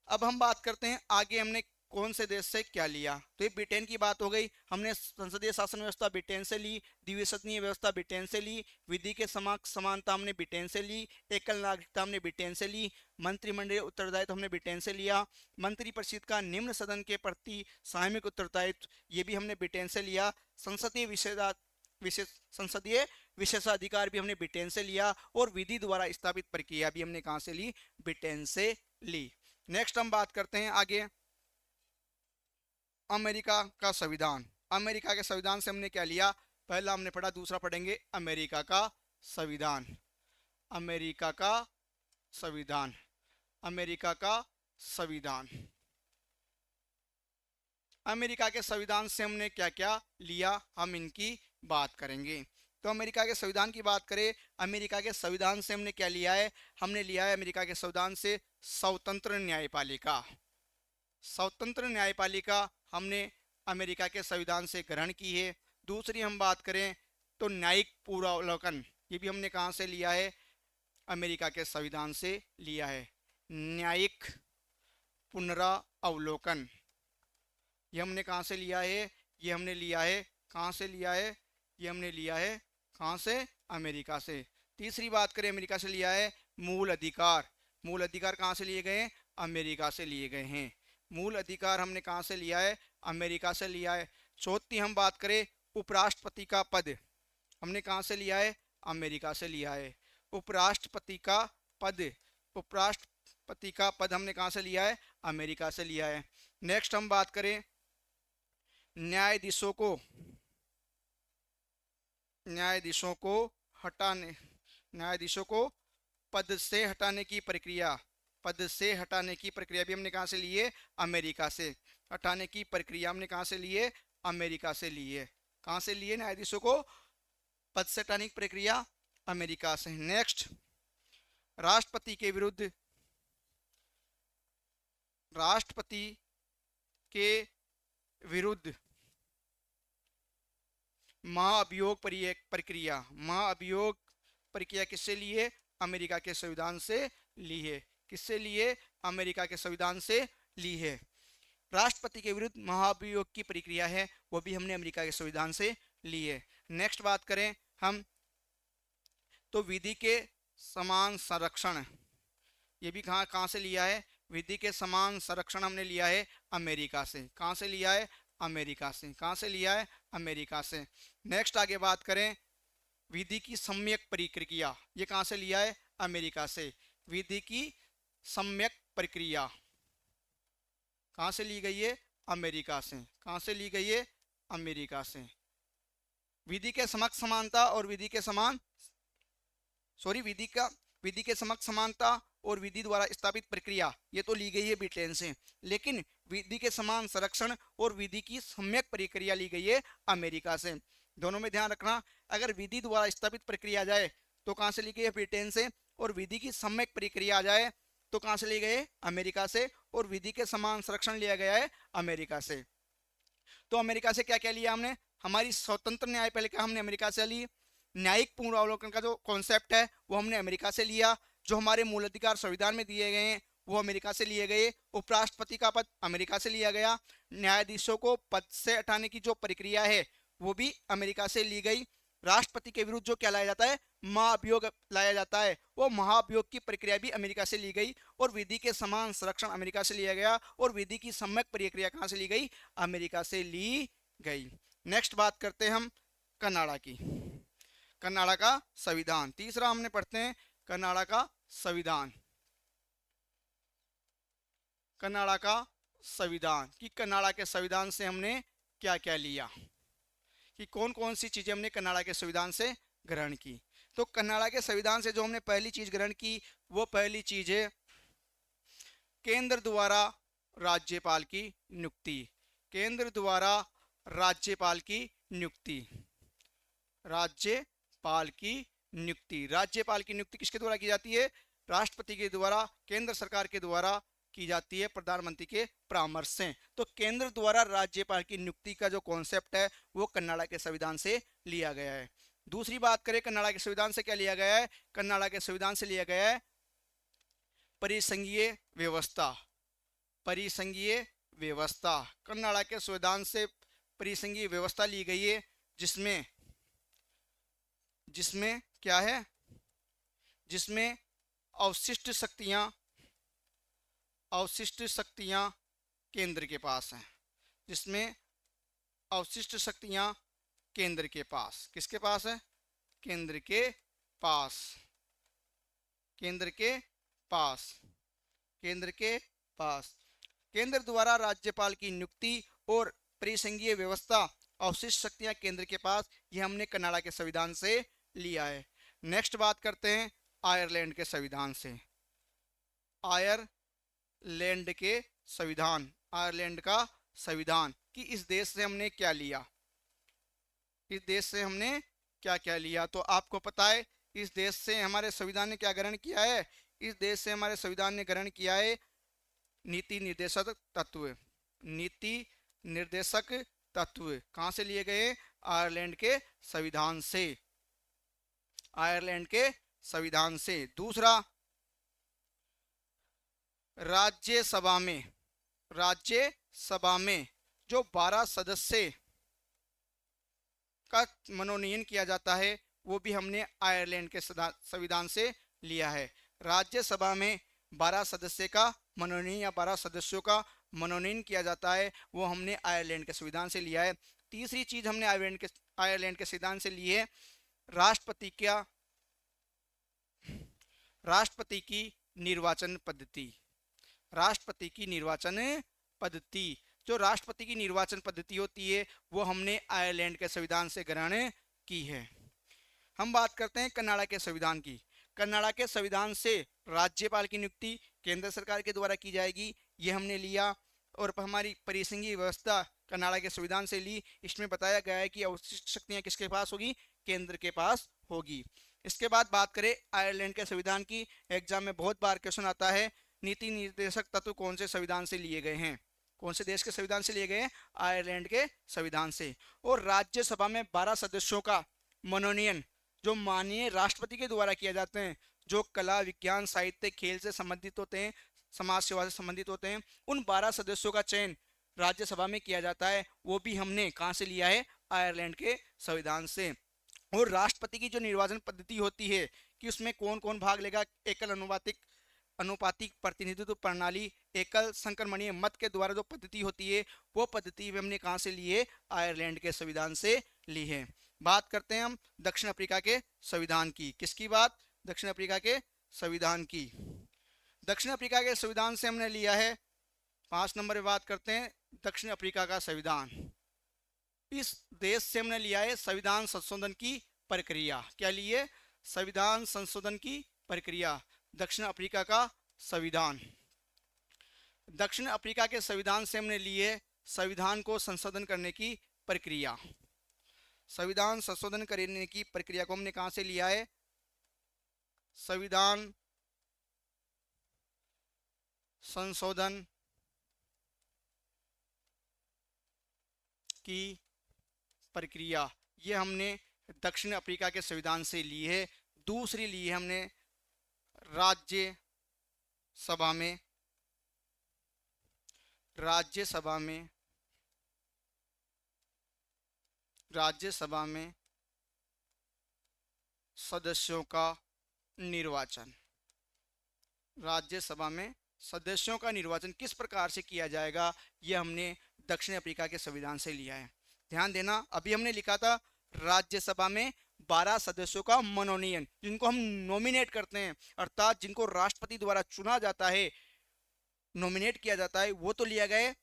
अब हम बात करते हैं आगे हमने कौन से देश से क्या लिया। तो ये ब्रिटेन की बात हो गई, हमने संसदीय शासन व्यवस्था ब्रिटेन से ली, द्विसदनीय व्यवस्था ब्रिटेन से ली, विधि के समक्ष समानता हमने ब्रिटेन से ली, एकल नागरिकता हमने ब्रिटेन से ली, मंत्रिमंडलीय उत्तरदायित्व हमने ब्रिटेन से लिया, मंत्री परिषद का निम्न सदन के प्रति सामूहिक उत्तरदायित्व ये भी हमने ब्रिटेन से लिया, संसदीय विशेषाधिकार भी हमने ब्रिटेन से लिया, और विधि द्वारा स्थापित प्रक्रिया भी हमने कहाँ से ली? ब्रिटेन से ली। नेक्स्ट हम बात करते हैं आगे अमेरिका का संविधान। अमेरिका के संविधान से हमने क्या लिया? पहला हमने पढ़ा, दूसरा पढ़ेंगे अमेरिका का संविधान। अमेरिका का संविधान, अमेरिका का संविधान। अमेरिका के संविधान से हमने क्या क्या लिया, हम इनकी बात करेंगे। तो अमेरिका के संविधान की बात करें, अमेरिका के संविधान से हमने क्या लिया है, हमने लिया है अमेरिका के संविधान से स्वतंत्र न्यायपालिका। स्वतंत्र न्यायपालिका हमने अमेरिका के संविधान से ग्रहण की है। दूसरी हम बात करें तो न्यायिक पूर्वावलोकन, ये भी हमने कहाँ से लिया है, अमेरिका के संविधान से लिया है। न्यायिक पुनरावलोकन ये हमने कहाँ से लिया है, ये हमने लिया है कहाँ से लिया है, ये हमने लिया है कहाँ से, अमेरिका से। तीसरी बात करें अमेरिका से लिया है मूल अधिकार, मूल अधिकार कहाँ से लिए गए हैं, अमेरिका से लिए गए हैं। मूल अधिकार हमने कहाँ से लिया है, अमेरिका से लिया है। चौथी हम बात करें उपराष्ट्रपति का पद, हमने कहाँ से लिया है, अमेरिका से लिया है। उपराष्ट्रपति का पद, उपराष्ट्रपति का पद हमने कहाँ से लिया है, अमेरिका से लिया है। नेक्स्ट हम बात करें न्यायाधीशों को, न्यायाधीशों को हटाने, न्यायाधीशों को पद से हटाने की प्रक्रिया, पद से हटाने की प्रक्रिया भी हमने कहाँ से ली है, अमेरिका से। हटाने की प्रक्रिया हमने कहाँ से ली है, अमेरिका से ली है। कहाँ से लिए न्यायाधीशों को पद से हटाने की प्रक्रिया, अमेरिका से। नेक्स्ट राष्ट्रपति के विरुद्ध, राष्ट्रपति के विरुद्ध महाअभियोग प्रक्रिया, महाअभियोग प्रक्रिया किससे ली है, अमेरिका के संविधान से ली है। किससे लिए, अमेरिका के संविधान से ली है। राष्ट्रपति के विरुद्ध महाअभियोग की प्रक्रिया है वो भी हमने अमेरिका के संविधान से ली है। नेक्स्ट बात करें हम तो विधि के समान संरक्षण, ये भी कहाँ कहाँ से लिया है, विधि के समान संरक्षण हमने लिया है अमेरिका से। कहाँ से लिया है, अमेरिका से। कहाँ से लिया है, अमेरिका से। नेक्स्ट आगे बात करें विधि की सम्यक प्रक्रिया, ये कहाँ से लिया है, अमेरिका से। विधि की सम्यक प्रक्रिया कहाँ से ली गई है, अमेरिका से। कहाँ से ली गई है, अमेरिका से। विधि के समक्ष समानता और विधि के समान, सॉरी विधि के समक्ष समानता और विधि द्वारा स्थापित प्रक्रिया ये तो ली गई है ब्रिटेन से, लेकिन विधि के समान संरक्षण और विधि की सम्यक प्रक्रिया ली गई है अमेरिका से। दोनों में ध्यान रखना, अगर विधि द्वारा स्थापित प्रक्रिया आ जाए तो कहाँ से ली गई है, ब्रिटेन से, और विधि की सम्यक प्रक्रिया आ जाए तो कहाँ से ली गई है, अमेरिका से, और विधि के समान संरक्षण लिया गया है अमेरिका से। तो अमेरिका से क्या क्या लिया हमने, हमारी स्वतंत्र न्यायपालिका हमने अमेरिका से ली, न्यायिक पूर्वावलोकन का जो कॉन्सेप्ट है वो हमने अमेरिका से लिया, जो हमारे मूल अधिकार संविधान में दिए गए हैं वो अमेरिका से लिए गए, उपराष्ट्रपति का पद अमेरिका से लिया गया, न्यायाधीशों को पद से हटाने की जो प्रक्रिया है वो भी अमेरिका से ली गई, राष्ट्रपति के विरुद्ध जो क्या लाया जाता है, महाअभियोग लाया जाता है, वो महाअभियोग की प्रक्रिया भी अमेरिका से ली गई, और विधि के समान संरक्षण अमेरिका से लिया गया, और विधि की सम्यक प्रक्रिया कहाँ से ली गई, अमेरिका से ली गई। नेक्स्ट बात करते हैं हम कनाडा की, कनाडा का संविधान। तीसरा हमने पढ़ते हैं कनाडा का संविधान, कनाडा का संविधान कि कनाडा के संविधान से हमने क्या क्या लिया, कि कौन कौन सी चीजें हमने कनाडा के संविधान से ग्रहण की। तो कनाडा के संविधान से जो हमने पहली चीज ग्रहण की वो पहली चीज है केंद्र द्वारा राज्यपाल की नियुक्ति, केंद्र द्वारा राज्यपाल की नियुक्ति, राज्यपाल की नियुक्ति। राज्यपाल की नियुक्ति किसके द्वारा की जाती है, राष्ट्रपति के द्वारा, केंद्र सरकार के द्वारा की जाती है प्रधानमंत्री के परामर्श से। तो केंद्र द्वारा राज्यपाल की नियुक्ति का जो कॉन्सेप्ट है वो कनाडा के संविधान से लिया गया है। दूसरी बात करें कनाडा के संविधान से क्या लिया गया है, कनाडा के संविधान से लिया गया है परिसंघीय व्यवस्था, परिसंघीय व्यवस्था। कनाडा के संविधान से परिसंघीय व्यवस्था ली गई है जिसमें जिसमें क्या है, जिसमें अवशिष्ट शक्तियां, अवशिष्ट शक्तियां केंद्र के पास हैं, जिसमें अवशिष्ट शक्तियां केंद्र के पास, किसके पास है, केंद्र के पास, केंद्र के पास, केंद्र के पास। केंद्र द्वारा राज्यपाल की नियुक्ति और परिसंघीय व्यवस्था, अवशिष्ट शक्तियां केंद्र के पास, ये हमने कनाडा के संविधान से लिया है। नेक्स्ट बात करते हैं आयरलैंड के संविधान से, आयरलैंड के संविधान, आयरलैंड का संविधान कि इस देश से हमने क्या लिया, इस देश से हमने क्या क्या लिया। तो आपको पता है इस देश से हमारे संविधान ने क्या ग्रहण किया है, इस देश से हमारे संविधान ने ग्रहण किया है नीति निर्देशक तत्व। नीति निर्देशक तत्व कहाँ से लिए गए, आयरलैंड के संविधान से, आयरलैंड के संविधान से। दूसरा, राज्यसभा में, राज्यसभा में जो 12 सदस्य का मनोनयन किया जाता है वो भी हमने आयरलैंड के संविधान से लिया है। राज्यसभा में 12 सदस्य का मनोनयन या 12 सदस्यों का मनोनयन किया जाता है वो हमने आयरलैंड के संविधान से लिया है। तीसरी चीज हमने आयरलैंड के संविधान से ली है राष्ट्रपति का, राष्ट्रपति की निर्वाचन पद्धति, राष्ट्रपति की निर्वाचन पद्धति। जो राष्ट्रपति की निर्वाचन पद्धति होती है वो हमने आयरलैंड के संविधान से ग्रहण की है। हम बात करते हैं कनाडा के संविधान की। कनाडा के संविधान से राज्यपाल की नियुक्ति केंद्र सरकार के द्वारा की जाएगी, ये हमने लिया। और हमारी परिसंघीय व्यवस्था कनाडा के संविधान से ली। इसमें बताया गया है कि अवशिष्ट शक्तियां किसके पास होगी, केंद्र के पास होगी। इसके बाद बात करें आयरलैंड के संविधान की, एग्जाम में बहुत बार क्वेश्चन आता है नीति निर्देशक तत्व कौन से संविधान से लिए गए हैं, कौन से देश के संविधान से लिए गए हैं, आयरलैंड के संविधान से। और राज्यसभा में 12 सदस्यों का मनोनयन जो माननीय राष्ट्रपति के द्वारा किया जाते हैं, जो कला, विज्ञान, साहित्य, खेल से संबंधित होते हैं, समाज सेवा से संबंधित होते हैं, उन 12 सदस्यों का चयन राज्यसभा में किया जाता है, वो भी हमने कहाँ से लिया है, आयरलैंड के संविधान से। और राष्ट्रपति की जो निर्वाचन पद्धति होती है कि उसमें कौन कौन भाग लेगा, एकल अनुपातिक प्रतिनिधित्व प्रणाली, एकल संक्रमणीय मत के द्वारा जो पद्धति होती है वो पद्धति भी हमने कहाँ से ली है, आयरलैंड के संविधान से ली है। बात करते हैं हम दक्षिण अफ्रीका के संविधान की। किसकी बात, दक्षिण अफ्रीका के संविधान की। दक्षिण अफ्रीका के संविधान से हमने लिया है 5 नंबर में बात करते हैं दक्षिण अफ्रीका का संविधान। इस देश से हमने लिया है संविधान संशोधन की प्रक्रिया। क्या लिए, संविधान संशोधन की प्रक्रिया, दक्षिण अफ्रीका का संविधान। दक्षिण अफ्रीका के संविधान से हमने लिए संविधान को संशोधन करने की प्रक्रिया। संविधान संशोधन करने की प्रक्रिया को हमने कहां से लिया है, संविधान संशोधन की प्रक्रिया, ये हमने दक्षिण अफ्रीका के संविधान से ली है। दूसरी ली है हमने राज्यसभा में, राज्यसभा में, राज्यसभा में सदस्यों का निर्वाचन। राज्यसभा में सदस्यों का निर्वाचन किस प्रकार से किया जाएगा, यह हमने दक्षिण अफ्रीका के संविधान से लिया है। ध्यान देना, अभी हमने लिखा था राज्यसभा में 12 सदस्यों का मनोनयन, जिनको हम नॉमिनेट करते हैं, अर्थात जिनको राष्ट्रपति द्वारा चुना जाता है, नॉमिनेट किया जाता है, वो तो लिया गया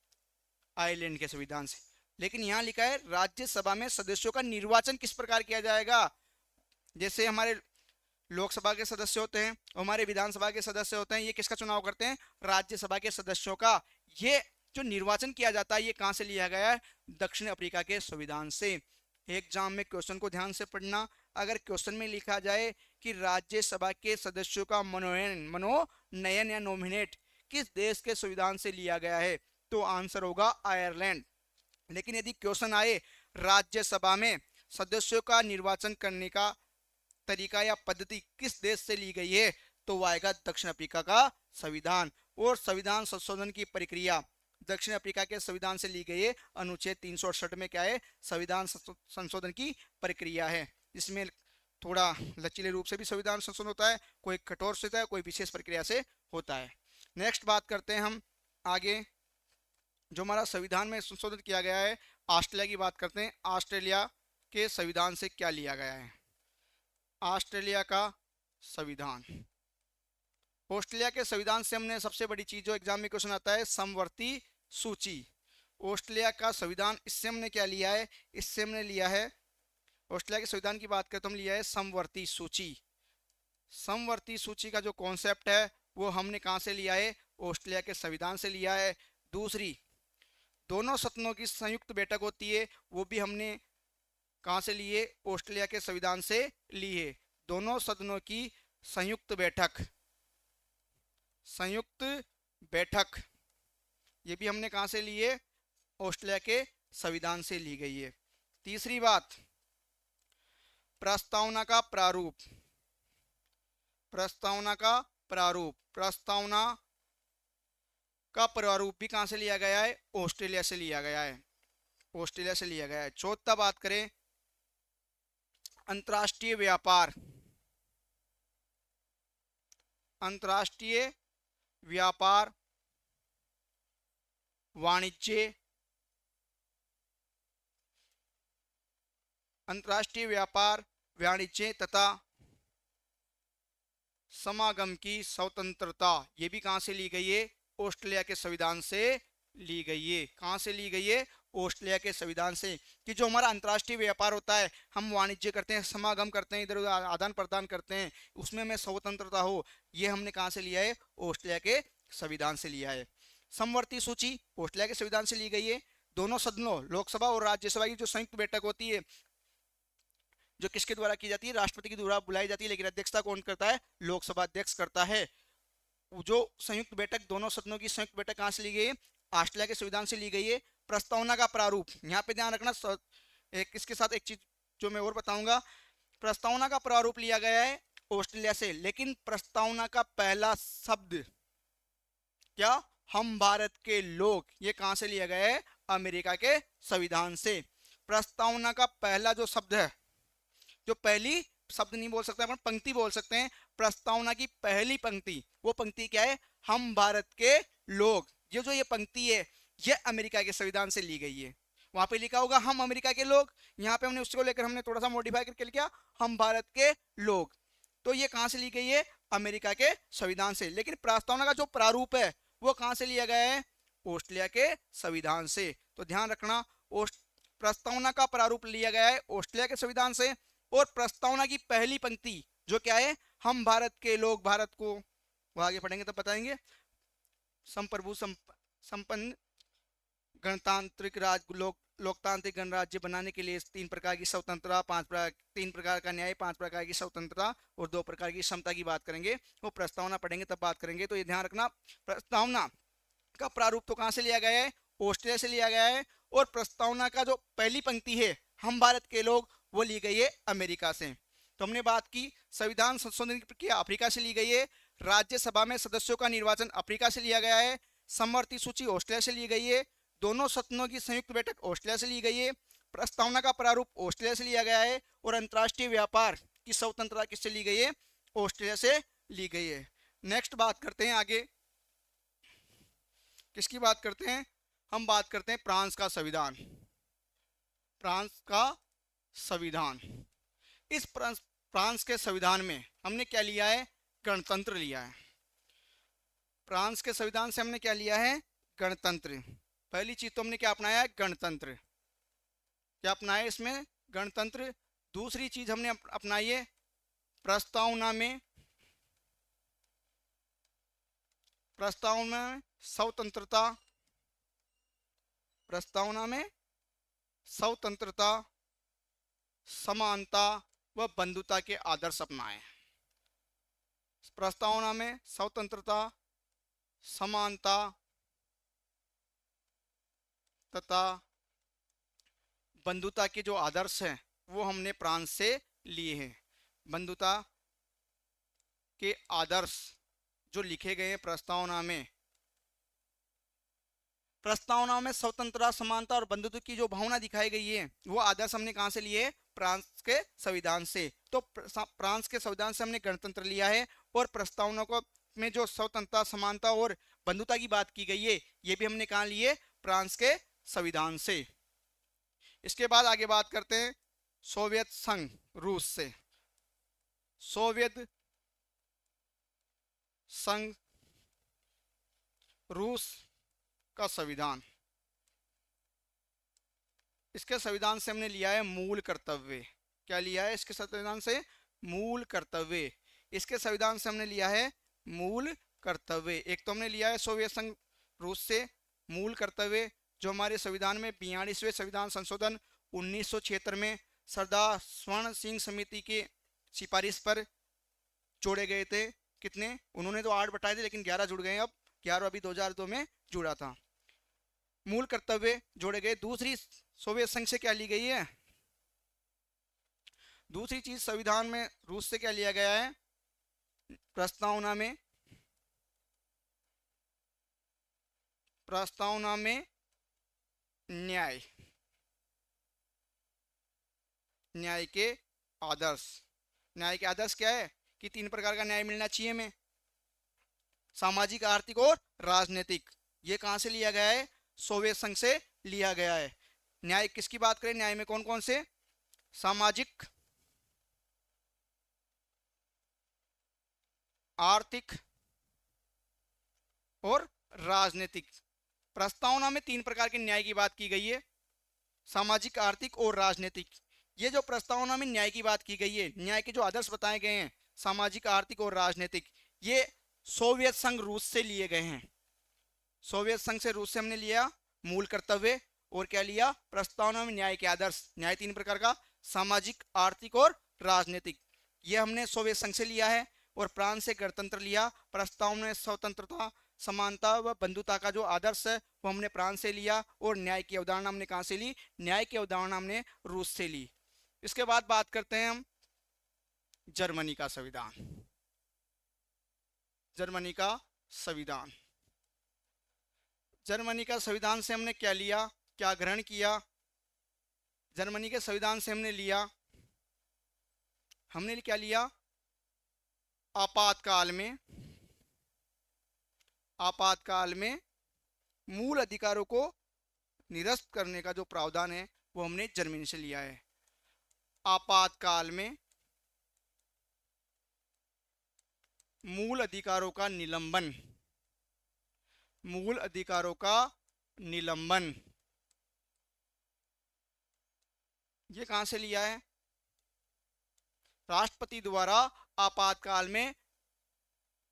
आयरलैंड के संविधान से। लेकिन यहाँ लिखा है राज्यसभा में सदस्यों का निर्वाचन किस प्रकार किया जाएगा। जैसे हमारे लोकसभा के सदस्य होते हैं, हमारे विधानसभा के सदस्य होते हैं, ये किसका चुनाव करते हैं, राज्यसभा के सदस्यों का। ये जो निर्वाचन किया जाता है ये कहां से लिया गया है, दक्षिण अफ्रीका के संविधान से। एग्जाम में क्वेश्चन को ध्यान से पढ़ना। अगर क्वेश्चन में लिखा जाए कि राज्यसभा के सदस्यों का मनोनयन या नॉमिनेट किस देश के संविधान से लिया गया है, तो आंसर होगा आयरलैंड। लेकिन यदि क्वेश्चन आए राज्यसभा में सदस्यों का निर्वाचन करने का तरीका या पद्धति किस देश से ली गई है, तो वो आएगा दक्षिण अफ्रीका का संविधान। और संविधान संशोधन की प्रक्रिया दक्षिण अफ्रीका के संविधान से ली गई है। अनुच्छेद 368 में क्या है, संविधान संशोधन की प्रक्रिया है, जिसमें थोड़ा लचीले रूप से भी संविधान संशोधन होता है, कोई कठोर से होता है, कोई विशेष प्रक्रिया से होता है। नेक्स्ट बात करते हैं हम आगे, जो हमारा संविधान में संशोधित किया गया है, ऑस्ट्रेलिया की बात करते हैं। ऑस्ट्रेलिया के संविधान से क्या लिया गया है, ऑस्ट्रेलिया का संविधान। ऑस्ट्रेलिया के संविधान से हमने सबसे बड़ी चीज जो एग्जाम में क्वेश्चन आता है, समवर्ती सूची। ऑस्ट्रेलिया का संविधान, इससे हमने क्या लिया है, इससे हमने लिया है, ऑस्ट्रेलिया के संविधान की बात करें तो हम लिया है समवर्ती सूची। समवर्ती सूची का जो कॉन्सेप्ट है वो हमने कहां से लिया है, ऑस्ट्रेलिया के संविधान से लिया है। दूसरी, दोनों सदनों की संयुक्त बैठक होती है, वो भी हमने कहाँ से लिए? ऑस्ट्रेलिया के संविधान से लिए। दोनों सदनों की संयुक्त बैठक, संयुक्त बैठक ये भी हमने कहाँ से लिए? ऑस्ट्रेलिया के संविधान से ली गई है। तीसरी बात, प्रस्तावना का प्रारूप, प्रस्तावना का प्रारूप, प्रस्तावना का प्रारूप भी कहाँ से लिया गया है? ऑस्ट्रेलिया से लिया गया है, ऑस्ट्रेलिया से लिया गया है। चौथा बात करें, अंतर्राष्ट्रीय व्यापार, अंतर्राष्ट्रीय व्यापार, वाणिज्य, अंतर्राष्ट्रीय व्यापार, वाणिज्य तथा समागम की स्वतंत्रता, ये भी कहाँ से ली गई है? ऑस्ट्रेलिया के संविधान से ली गई है। कहाँ से ली गई है? ऑस्ट्रेलिया के संविधान से। कि जो हमारा अंतर्राष्ट्रीय व्यापार होता है, हम वाणिज्य करते हैं, समागम करते हैं, इधर उधर आदान प्रदान करते हैं, उसमें में स्वतंत्रता हो, ये हमने कहाँ से लिया है? ऑस्ट्रेलिया के संविधान से लिया है। समवर्ती सूची ऑस्ट्रेलिया के संविधान से ली गई है। दोनों सदनों, लोकसभा और राज्यसभा की जो संयुक्त बैठक होती है, जो किसके द्वारा की जाती है? राष्ट्रपति के द्वारा बुलाई जाती है, लेकिन अध्यक्षता कौन करता है? लोकसभा अध्यक्ष करता है। जो संयुक्त बैठक, दोनों सदनों की संयुक्त बैठक कहाँ से ली गई है? ऑस्ट्रेलिया के संविधान से ली गई है। प्रस्तावना का प्रारूप, यहाँ पे ध्यान रखना, इसके साथ एक चीज जो मैं और बताऊंगा, प्रस्तावना का प्रारूप लिया गया है ऑस्ट्रेलिया से, लेकिन प्रस्तावना का पहला शब्द क्या? हम भारत के लोग, ये कहां से लिया गया है? अमेरिका के संविधान से। प्रस्तावना का पहला जो शब्द है, जो पहली शब्द नहीं बोल सकते अपन, पंक्ति बोल सकते हैं, प्रस्तावना की पहली पंक्ति, वो पंक्ति क्या है? हम भारत के लोग। ये जो ये पंक्ति है, ये अमेरिका के संविधान से ली गई है। वहां पे लिखा होगा हम अमेरिका के लोग, यहाँ पे हमने उसको लेकर हमने थोड़ा सा मॉडिफाई करके लिखा हम भारत के लोग। तो ये कहां से ली गई है? अमेरिका के संविधान से। लेकिन प्रस्तावना का जो प्रारूप है, वो कहां से लिया गया है? ऑस्ट्रेलिया के संविधान से। तो ध्यान रखना, प्रस्तावना का प्रारूप लिया गया है ऑस्ट्रेलिया के संविधान से, और प्रस्तावना की पहली पंक्ति जो क्या है? हम भारत के लोग, भारत को, वो आगे पढ़ेंगे तब बताएंगे, संप्रभु संपन्न गणतांत्रिक राज्य, लोकतांत्रिक गणराज्य बनाने के लिए 3 प्रकार की स्वतंत्रता, 3 प्रकार का न्याय, 5 प्रकार की स्वतंत्रता और 2 प्रकार की समता की बात करेंगे। वो प्रस्तावना पढ़ेंगे तब बात करेंगे। तो ये ध्यान रखना, प्रस्तावना का प्रारूप तो कहां से लिया गया है? ऑस्ट्रेलिया से लिया गया है। और प्रस्तावना का जो पहली पंक्ति है, हम भारत के लोग, वो ली गई है अमेरिका से। तो हमने बात की संविधान संशोधन की प्रक्रिया अफ्रीका से ली गई है। राज्यसभा में सदस्यों का निर्वाचन अफ्रीका से लिया गया है। समवर्ती सूची ऑस्ट्रेलिया से ली गई है। दोनों सदनों की संयुक्त बैठक ऑस्ट्रेलिया से ली गई है। प्रस्तावना का प्रारूप ऑस्ट्रेलिया से लिया गया है। और अंतर्राष्ट्रीय व्यापार की स्वतंत्रता किससे ली गई है? ऑस्ट्रेलिया से ली गई है। नेक्स्ट बात करते हैं आगे, किसकी बात करते हैं? हम बात करते हैं फ्रांस का संविधान। फ्रांस का संविधान, इस फ्रांस के संविधान में हमने क्या लिया है? गणतंत्र लिया है। फ्रांस के संविधान से हमने क्या लिया है? गणतंत्र। पहली चीज तो हमने क्या अपनाया है? गणतंत्र। क्या अपनाया इसमें? गणतंत्र। दूसरी चीज हमने अपनाई है, प्रस्तावना में, प्रस्तावना में स्वतंत्रता, प्रस्तावना में स्वतंत्रता, समानता व बंधुता के आदर्श अपनाए। प्रस्तावना में स्वतंत्रता, समानता तथा बंधुता के जो आदर्श हैं, वो हमने फ्रांस से लिए हैं। बंधुता के आदर्श जो लिखे गए हैं प्रस्तावना में, प्रस्तावना में स्वतंत्रता, समानता और बंधुत्व की जो भावना दिखाई गई है, वो आदर्श हमने कहां से लिए? फ्रांस के संविधान से। तो फ्रांस के संविधान से हमने गणतंत्र लिया है, और प्रस्तावना को में जो स्वतंत्रता, समानता और बंधुता की बात की गई है, ये भी हमने कहां लिए? फ्रांस के संविधान से। इसके बाद आगे बात करते हैं सोवियत संघ, रूस से। सोवियत संघ, रूस का संविधान, इसके संविधान से हमने लिया है मूल कर्तव्य। क्या लिया है इसके संविधान से? मूल कर्तव्य। इसके संविधान से हमने लिया है मूल कर्तव्य। एक तो हमने लिया है सोवियत संघ रूस से मूल कर्तव्य, जो हमारे संविधान में 42वें संविधान संशोधन 1976 में सरदार स्वर्ण सिंह समिति के सिफारिश पर जोड़े गए थे। कितने? उन्होंने तो 8 बताए थे लेकिन 11 जुड़ गए। अब 11 अभी 2002 में जुड़ा था। मूल कर्तव्य जोड़े गए। दूसरी सोवियत संघ से क्या ली गई है? दूसरी चीज संविधान में रूस से क्या लिया गया है? प्रस्तावना में न्याय, न्याय के आदर्श। न्याय के आदर्श क्या है? कि 3 प्रकार का न्याय मिलना चाहिए हमें, सामाजिक, आर्थिक और राजनीतिक। ये कहां से लिया गया है? सोवियत संघ से लिया गया है। न्याय किसकी बात करें? न्याय में कौन कौन से? सामाजिक, आर्थिक और राजनीतिक। प्रस्तावना में 3 प्रकार के न्याय की बात की गई है, सामाजिक, आर्थिक और राजनीतिक। ये जो प्रस्तावना में न्याय की बात की गई है, न्याय के जो आदर्श बताए गए हैं, सामाजिक, आर्थिक और राजनीतिक, ये सोवियत संघ रूस से लिए गए हैं। सोवियत संघ से, रूस से हमने लिया मूल कर्तव्य और क्या लिया? प्रस्तावना में न्याय के आदर्श। न्याय 3 प्रकार का, सामाजिक, आर्थिक और राजनीतिक। ये हमने सोवियत संघ से लिया है। और फ्रांस से गणतंत्र लिया। प्रस्तावना में स्वतंत्रता, समानता व बंधुता का जो आदर्श है वो हमने फ्रांस से लिया। और न्याय की अवधारणा हमने कहां से ली? न्याय की अवधारणा हमने रूस से ली। इसके बाद बात करते हैं हम जर्मनी का संविधान। जर्मनी का संविधान। जर्मनी का संविधान से हमने क्या लिया, क्या ग्रहण किया? जर्मनी के संविधान से हमने क्या लिया? आपातकाल में मूल अधिकारों को निरस्त करने का जो प्रावधान है वो हमने जर्मनी से लिया है। आपातकाल में मूल अधिकारों का निलंबन, मूल अधिकारों का निलंबन, ये कहां से लिया है? राष्ट्रपति द्वारा आपातकाल में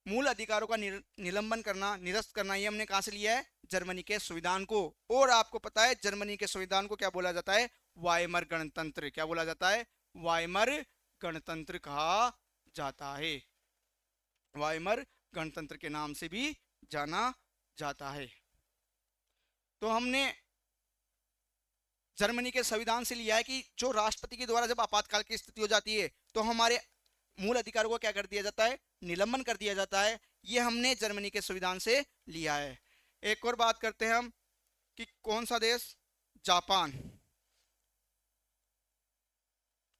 मूल अधिकारों का निलंबन करना, निरस्त करना, ये हमने कहां से लिया है? जर्मनी के संविधान को। और आपको पता है जर्मनी के संविधान को क्या बोला जाता है? वाइमर गणतंत्र। क्या बोला जाता है? वाइमर गणतंत्र कहा जाता है। वाइमर गणतंत्र के नाम से भी जाना जाता है। तो हमने जर्मनी के संविधान से लिया है कि जो राष्ट्रपति के द्वारा जब आपातकाल की स्थिति हो जाती है तो हमारे मूल अधिकारों को क्या कर दिया जाता है? निलंबन कर दिया जाता है। ये हमने जर्मनी के संविधान से लिया है। एक और बात करते हैं हम कि कौन सा देश? जापान।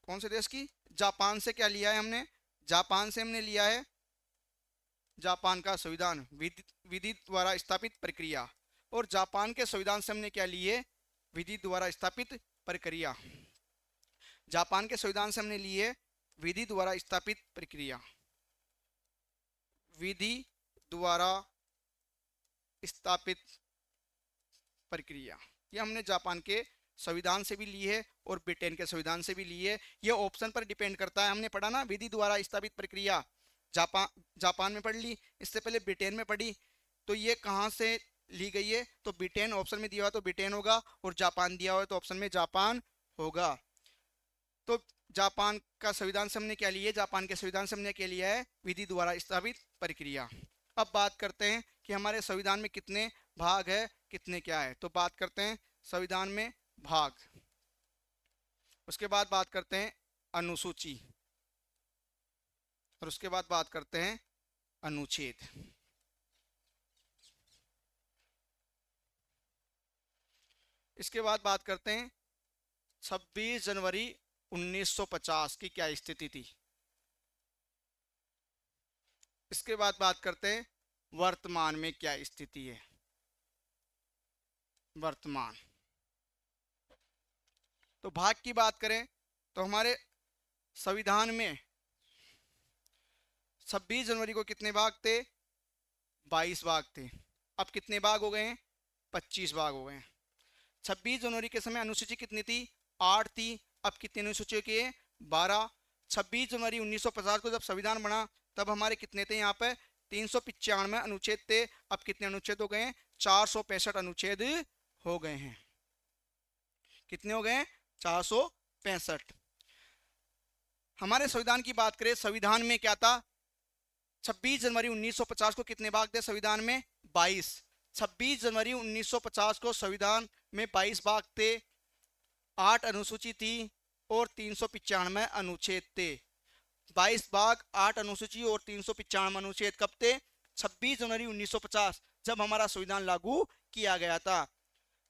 कौन से देश की? जापान से क्या लिया है हमने? जापान से हमने लिया है जापान का संविधान, विधि द्वारा स्थापित प्रक्रिया। और जापान के संविधान से हमने क्या लिए? विधि द्वारा स्थापित प्रक्रिया। जापान के संविधान से हमने लिए विधि द्वारा स्थापित प्रक्रिया, विधि द्वारा स्थापित प्रक्रिया। ये हमने जापान के संविधान से भी ली है और ब्रिटेन के संविधान से भी ली है। ये ऑप्शन पर डिपेंड करता है। हमने पढ़ा ना विधि द्वारा स्थापित प्रक्रिया, जापान में पढ़ ली, इससे पहले ब्रिटेन में पढ़ी। तो ये कहाँ से ली गई है? तो ब्रिटेन ऑप्शन में दिया हुआ तो ब्रिटेन होगा, और जापान दिया हुआ तो ऑप्शन में जापान होगा। तो जापान का संविधान से हमने क्या लिया? जापान के संविधान से हमने क्या लिया है? विधि द्वारा स्थापित प्रक्रिया। अब बात करते हैं कि हमारे संविधान में कितने भाग है, कितने क्या है। तो बात करते हैं संविधान में भाग। उसके बाद बात करते हैं अनुसूची, और उसके बाद बात करते हैं अनुच्छेद। इसके बाद बात करते हैं 26 जनवरी 1950 की क्या स्थिति थी। इसके बाद बात करते हैं वर्तमान में क्या स्थिति है। वर्तमान। तो भाग की बात करें तो हमारे संविधान में 26 जनवरी को कितने भाग थे? 22 भाग थे। अब कितने भाग हो गए हैं? 25 भाग हो गए हैं। 26 जनवरी के समय अनुसूची कितनी थी? 8 थी। अब कितनी अनुसूचियों की है? 12। 26 जनवरी 1950 को जब संविधान बना तब हमारे कितने थे? यहाँ पे 395 अनुच्छेद थे। अब कितने अनुच्छेद हो गए हैं? 465 अनुच्छेद हो गए हैं। कितने हो गए हैं? 465। हमारे संविधान की बात करें, संविधान में क्या था? 26 जनवरी 1950 को कितने भाग थे संविधान में? 22। 26 जनवरी 1950 को संविधान में 22 भाग थे, 8 अनुसूची थी और 395 अनुच्छेद थे। 22 भाग, 8 अनुसूची और 395 अनुच्छेद कब थे? 26 जनवरी 1950, जब हमारा संविधान लागू किया गया था।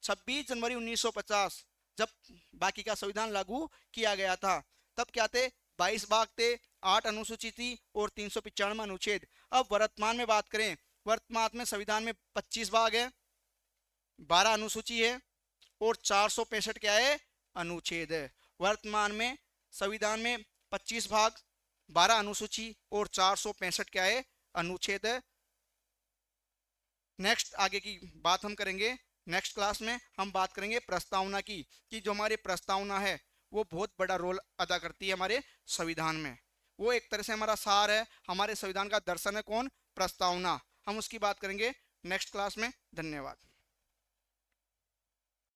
26 जनवरी 1950 जब बाकी का संविधान लागू किया गया था, तब क्या थे? 22 भाग थे, 8 अनुसूची थी और 395 अनुच्छेद। अब वर्तमान में बात करें, वर्तमान में संविधान में 25 भाग है, 12 अनुसूची है और 465 क्या है? अनुच्छेद है। वर्तमान में संविधान में 25 भाग, 12 अनुसूची और 465 क्या है? अनुच्छेद है। नेक्स्ट आगे की बात हम करेंगे, नेक्स्ट क्लास में हम बात करेंगे प्रस्तावना की, कि जो हमारी प्रस्तावना है वो बहुत बड़ा रोल अदा करती है हमारे संविधान में। वो एक तरह से हमारा सार है, हमारे संविधान का दर्शन है कौन? प्रस्तावना। हम उसकी बात करेंगे नेक्स्ट क्लास में। धन्यवाद।